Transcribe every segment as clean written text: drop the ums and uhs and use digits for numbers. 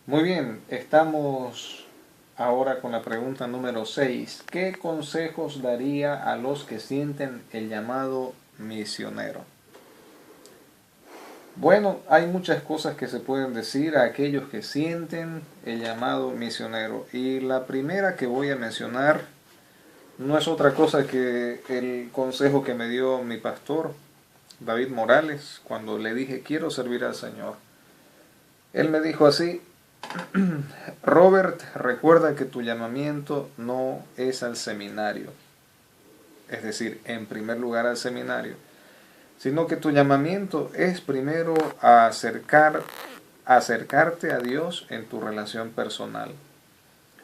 Muy bien, estamos ahora con la pregunta número 6. ¿Qué consejos daría a los que sienten el llamado misionero? Bueno, hay muchas cosas que se pueden decir a aquellos que sienten el llamado misionero. Y la primera que voy a mencionar no es otra cosa que el consejo que me dio mi pastor, David Morales, cuando le dije quiero servir al Señor. Él me dijo así: Robert, recuerda que tu llamamiento no es al seminario, es decir, en primer lugar al seminario, sino que tu llamamiento es primero a acercarte a Dios en tu relación personal.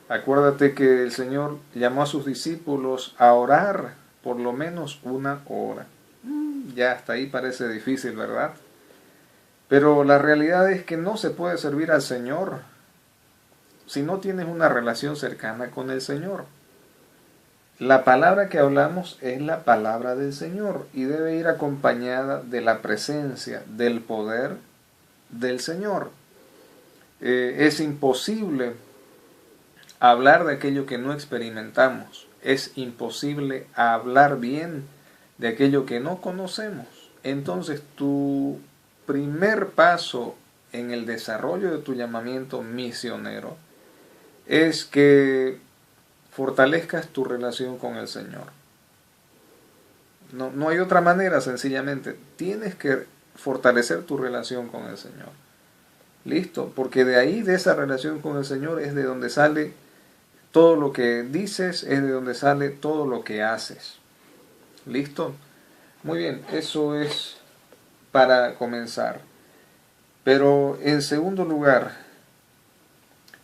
Acuérdate que el Señor llamó a sus discípulos a orar por lo menos 1 hora. Ya hasta ahí parece difícil, ¿verdad? Pero la realidad es que no se puede servir al Señor si no tienes una relación cercana con el Señor. La palabra que hablamos es la palabra del Señor y debe ir acompañada de la presencia, del poder del Señor. Es imposible hablar de aquello que no experimentamos. Es imposible hablar bien de aquello que no conocemos. Entonces, tu primer paso en el desarrollo de tu llamamiento misionero es que fortalezcas tu relación con el Señor. No hay otra manera, sencillamente. Tienes que fortalecer tu relación con el Señor. ¿Listo? Porque de ahí, de esa relación con el Señor, es de donde sale todo lo que dices, es de donde sale todo lo que haces. ¿Listo? Muy bien, eso es para comenzar. Pero en segundo lugar,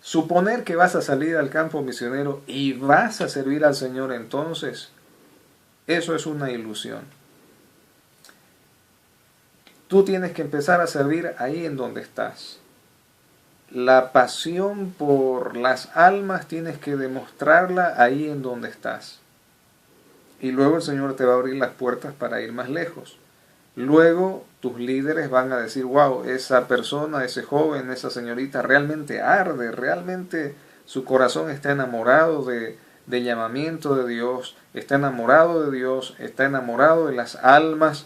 suponer que vas a salir al campo misionero y vas a servir al Señor entonces, eso es una ilusión. Tú tienes que empezar a servir ahí en donde estás. La pasión por las almas tienes que demostrarla ahí en donde estás. Y luego el Señor te va a abrir las puertas para ir más lejos. Luego tus líderes van a decir: wow, esa persona, ese joven, esa señorita realmente arde, realmente su corazón está enamorado del llamamiento de Dios, está enamorado de Dios, está enamorado de las almas,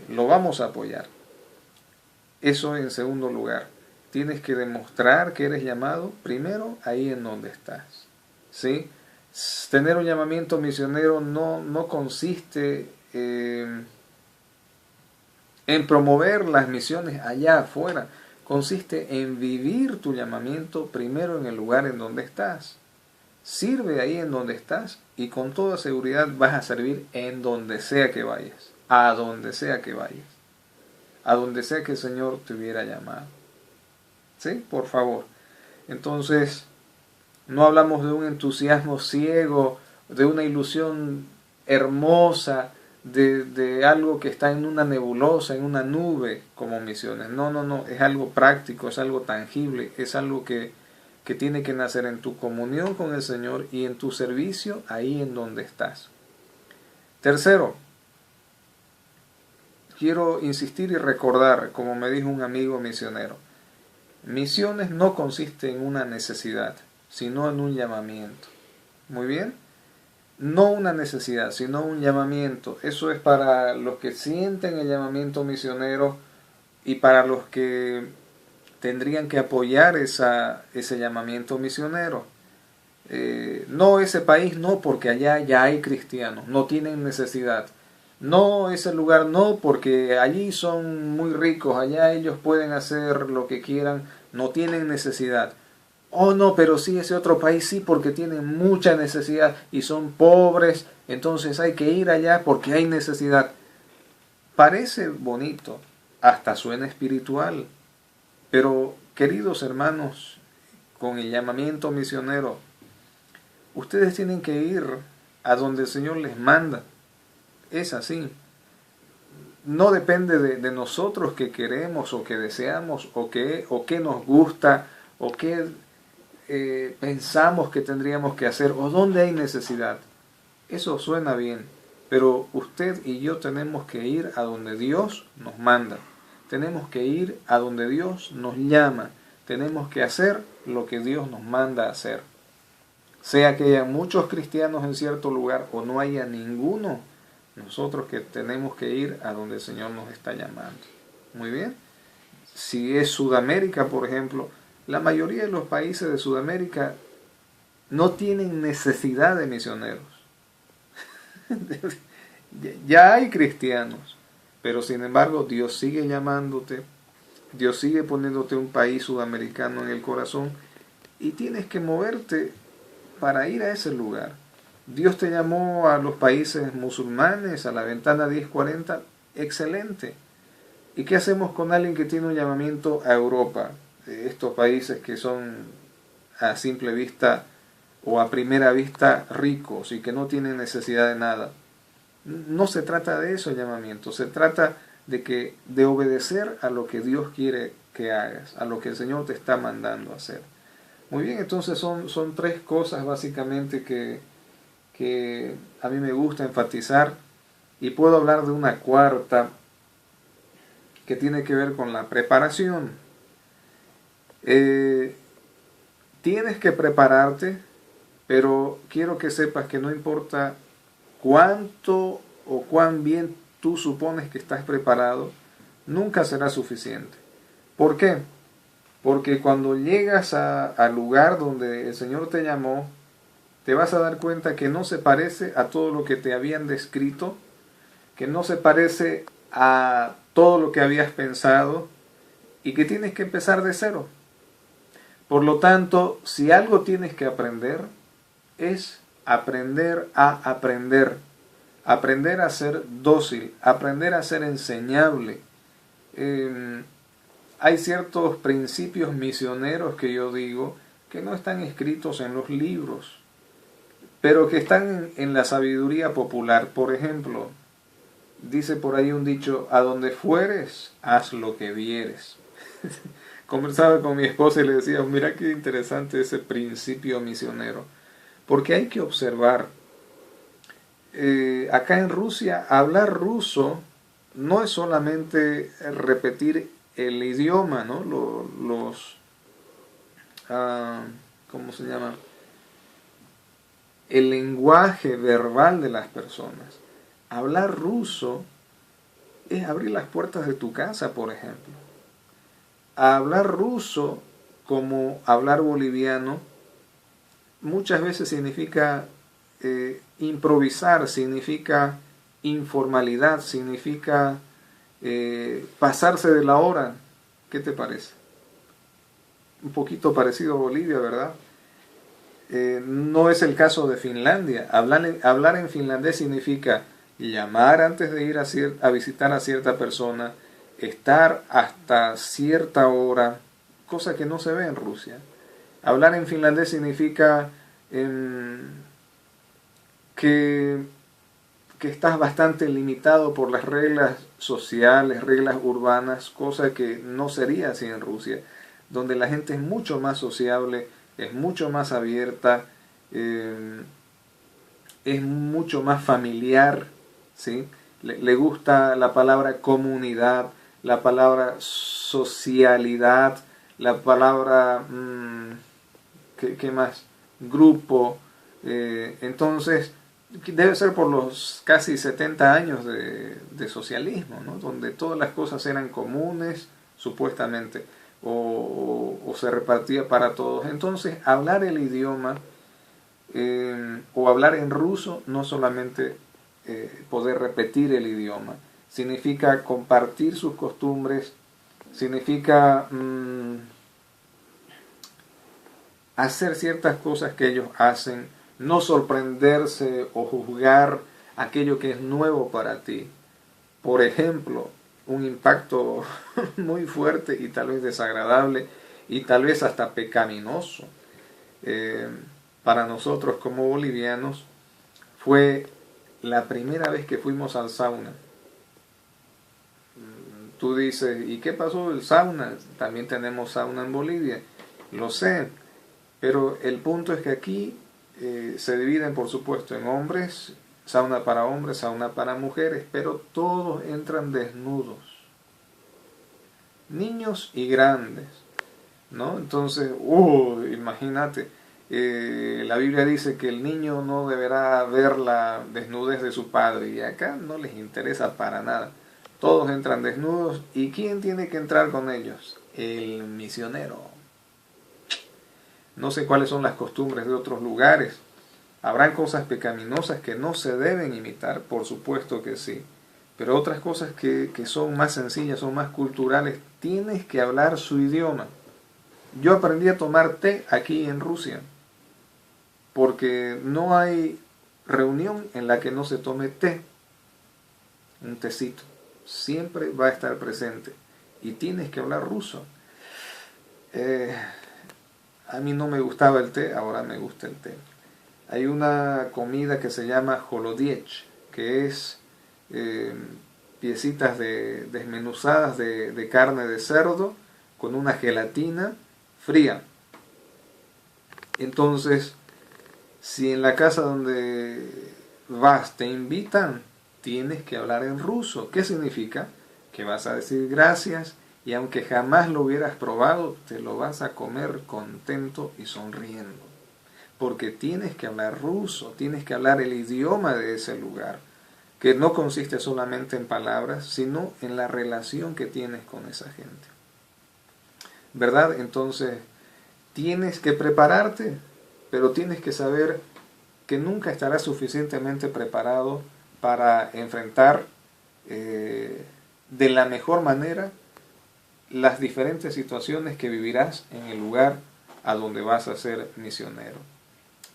lo vamos a apoyar. Eso en segundo lugar. Tienes que demostrar que eres llamado primero ahí en donde estás. ¿Sí? Tener un llamamiento misionero no consiste en promover las misiones allá afuera. Consiste en vivir tu llamamiento primero en el lugar en donde estás. Sirve ahí en donde estás y con toda seguridad vas a servir en donde sea que vayas. A donde sea que vayas. A donde sea que el Señor te hubiera llamado. ¿Sí? Por favor. Entonces, no hablamos de un entusiasmo ciego, de una ilusión hermosa, de algo que está en una nebulosa, en una nube, como misiones. No, es algo práctico, es algo tangible, es algo que tiene que nacer en tu comunión con el Señor y en tu servicio ahí en donde estás. Tercero, quiero insistir y recordar, como me dijo un amigo misionero, misiones no consiste en una necesidad, sino en un llamamiento. Muy bien. No una necesidad, sino un llamamiento. Eso es para los que sienten el llamamiento misionero y para los que tendrían que apoyar ese llamamiento misionero. No ese país, no, porque allá ya hay cristianos, no tienen necesidad. No ese lugar, no, porque allí son muy ricos, allá ellos pueden hacer lo que quieran, no tienen necesidad. Oh no, pero sí, ese otro país sí, porque tienen mucha necesidad y son pobres, entonces hay que ir allá porque hay necesidad. Parece bonito, hasta suena espiritual, pero queridos hermanos, con el llamamiento misionero, ustedes tienen que ir a donde el Señor les manda. Es así. No depende de nosotros que queremos o que deseamos o que nos gusta o que pensamos que tendríamos que hacer o dónde hay necesidad. Eso suena bien, pero usted y yo tenemos que ir a donde Dios nos manda. Tenemos que ir a donde Dios nos llama. tenemos que hacer lo que Dios nos manda a hacer. Sea que haya muchos cristianos en cierto lugar o no haya ninguno, nosotros que tenemos que ir a donde el Señor nos está llamando. Muy bien. Si es Sudamérica, por ejemplo, la mayoría de los países de Sudamérica no tienen necesidad de misioneros. Ya hay cristianos, pero sin embargo Dios sigue llamándote, Dios sigue poniéndote un país sudamericano en el corazón y tienes que moverte para ir a ese lugar. Dios te llamó a los países musulmanes, a la ventana 1040, excelente. ¿Y qué hacemos con alguien que tiene un llamamiento a Europa? Estos países que son a simple vista o a primera vista ricos y que no tienen necesidad de nada. No se trata de eso el llamamiento, se trata de obedecer a lo que Dios quiere que hagas, a lo que el Señor te está mandando a hacer. Muy bien, entonces son tres cosas básicamente que a mí me gusta enfatizar, y puedo hablar de una cuarta que tiene que ver con la preparación. Tienes que prepararte, pero quiero que sepas que no importa cuánto o cuán bien tú supones que estás preparado, nunca será suficiente. ¿Por qué? Porque cuando llegas al lugar donde el Señor te llamó, te vas a dar cuenta que no se parece a todo lo que te habían descrito, que no se parece a todo lo que habías pensado y que tienes que empezar de cero. Por lo tanto, si algo tienes que aprender, es aprender a aprender. Aprender a ser dócil, aprender a ser enseñable. Hay ciertos principios misioneros que yo digo que no están escritos en los libros, pero que están en la sabiduría popular. Por ejemplo, dice por ahí un dicho: a donde fueres, haz lo que vieres. Conversaba con mi esposa y le decía: mira qué interesante ese principio misionero, porque hay que observar. Acá en Rusia, hablar ruso no es solamente repetir el idioma, ¿no? ¿Cómo se llama? El lenguaje verbal de las personas. Hablar ruso es abrir las puertas de tu casa, por ejemplo. Hablar ruso, como hablar boliviano, muchas veces significa improvisar, significa informalidad, significa pasarse de la hora. ¿Qué te parece? Un poquito parecido a Bolivia, ¿verdad? No es el caso de Finlandia. Hablar en finlandés significa llamar antes de ir a visitar a cierta persona, estar hasta cierta hora, cosa que no se ve en Rusia. Hablar en finlandés significa que estás bastante limitado por las reglas sociales, reglas urbanas, cosa que no sería así en Rusia, donde la gente es mucho más sociable, es mucho más abierta, es mucho más familiar, ¿sí? Le gusta la palabra comunidad, la palabra socialidad, la palabra, ¿qué más? Grupo. Entonces, debe ser por los casi 70 años de socialismo, ¿no? Donde todas las cosas eran comunes, supuestamente, o se repartía para todos. Entonces, hablar el idioma o hablar en ruso no solamente poder repetir el idioma, significa compartir sus costumbres, significa hacer ciertas cosas que ellos hacen, no sorprenderse o juzgar aquello que es nuevo para ti. Por ejemplo, un impacto muy fuerte y tal vez desagradable y tal vez hasta pecaminoso para nosotros como bolivianos fue la primera vez que fuimos al sauna. Tú dices: ¿y qué pasó del sauna? También tenemos sauna en Bolivia. Lo sé, pero el punto es que aquí se dividen, por supuesto, en hombres, sauna para mujeres, pero todos entran desnudos, niños y grandes. ¿no? Entonces, imagínate, la Biblia dice que el niño no deberá ver la desnudez de su padre, y acá no les interesa para nada. Todos entran desnudos, ¿y quién tiene que entrar con ellos? El misionero. No sé cuáles son las costumbres de otros lugares. ¿Habrán cosas pecaminosas que no se deben imitar? Por supuesto que sí. Pero otras cosas que son más sencillas, son más culturales, tienes que hablar su idioma. Yo aprendí a tomar té aquí en Rusia, porque no hay reunión en la que no se tome té, un tecito. Siempre va a estar presente. Y tienes que hablar ruso. A mí no me gustaba el té, ahora me gusta el té. Hay una comida que se llama holodiech, que es piecitas desmenuzadas de carne de cerdo con una gelatina fría. Entonces, si en la casa donde vas te invitan, tienes que hablar en ruso. ¿Qué significa? Que vas a decir gracias, y aunque jamás lo hubieras probado, te lo vas a comer contento y sonriendo. Porque tienes que hablar ruso, tienes que hablar el idioma de ese lugar, que no consiste solamente en palabras, sino en la relación que tienes con esa gente. ¿Verdad? Entonces, tienes que prepararte, pero tienes que saber que nunca estarás suficientemente preparado para enfrentar de la mejor manera las diferentes situaciones que vivirás en el lugar a donde vas a ser misionero.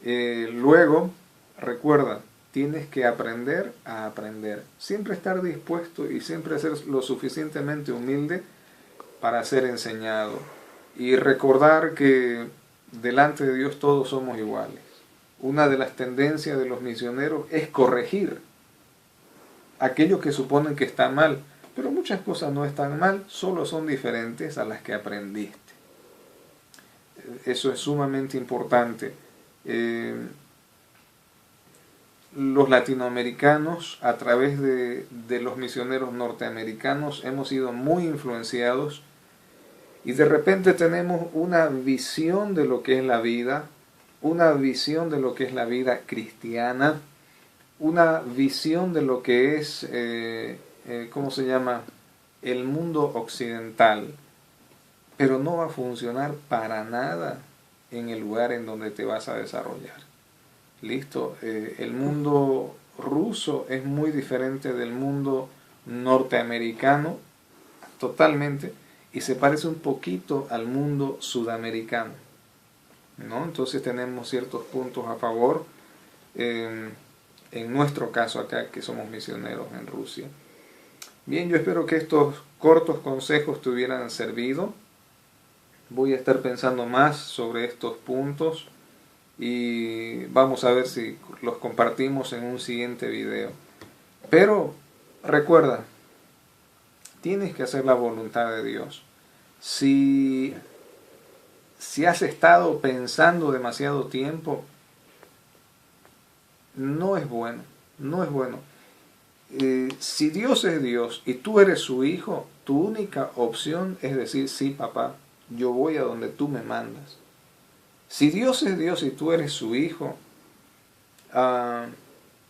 Luego, recuerda, tienes que aprender a aprender. Siempre estar dispuesto y siempre ser lo suficientemente humilde para ser enseñado. Y recordar que delante de Dios todos somos iguales. Una de las tendencias de los misioneros es corregir aquello que suponen que está mal. Pero muchas cosas no están mal, solo son diferentes a las que aprendiste. Eso es sumamente importante. Los latinoamericanos, a través de los misioneros norteamericanos, hemos sido muy influenciados, y de repente tenemos una visión de lo que es la vida, una visión de lo que es la vida cristiana, una visión de lo que es, ¿cómo se llama?, el mundo occidental. Pero no va a funcionar para nada en el lugar en donde te vas a desarrollar. ¿Listo? El mundo ruso es muy diferente del mundo norteamericano, totalmente, y se parece un poquito al mundo sudamericano, ¿no? Entonces tenemos ciertos puntos a favor, en nuestro caso acá, que somos misioneros en Rusia. Bien, yo espero que estos cortos consejos te hubieran servido. Voy a estar pensando más sobre estos puntos y vamos a ver si los compartimos en un siguiente video. Pero recuerda, tienes que hacer la voluntad de Dios. Si has estado pensando demasiado tiempo, no es bueno, no es bueno. Si Dios es Dios y tú eres su hijo, tu única opción es decir, sí, papá, yo voy a donde tú me mandas. Si Dios es Dios y tú eres su hijo,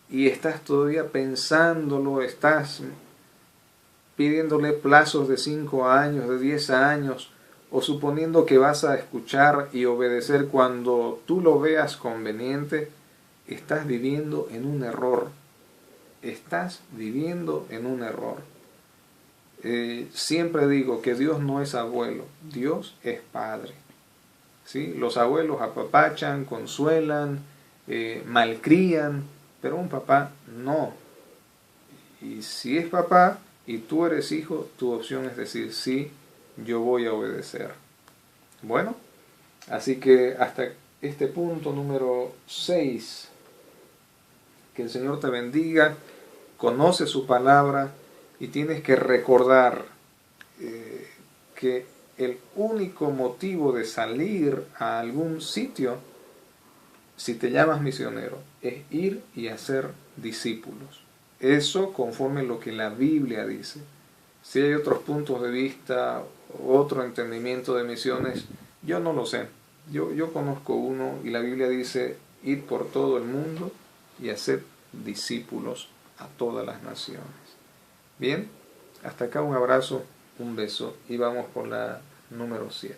y estás todavía pensándolo, estás pidiéndole plazos de 5 años, de 10 años, o suponiendo que vas a escuchar y obedecer cuando tú lo veas conveniente, estás viviendo en un error. Estás viviendo en un error. Siempre digo que Dios no es abuelo, Dios es padre. ¿Sí? Los abuelos apapachan, consuelan, malcrían, pero un papá no. Y si es papá y tú eres hijo, tu opción es decir, sí, yo voy a obedecer. Bueno, así que hasta este punto número 6, que el Señor te bendiga, conoce su palabra y tienes que recordar que el único motivo de salir a algún sitio, si te llamas misionero, es ir y hacer discípulos. Eso conforme lo que la Biblia dice. Si hay otros puntos de vista, otro entendimiento de misiones, Yo no lo sé. Yo conozco uno y la Biblia dice, id por todo el mundo y haced discípulos a todas las naciones. Bien, hasta acá un abrazo, un beso y vamos por la número 7.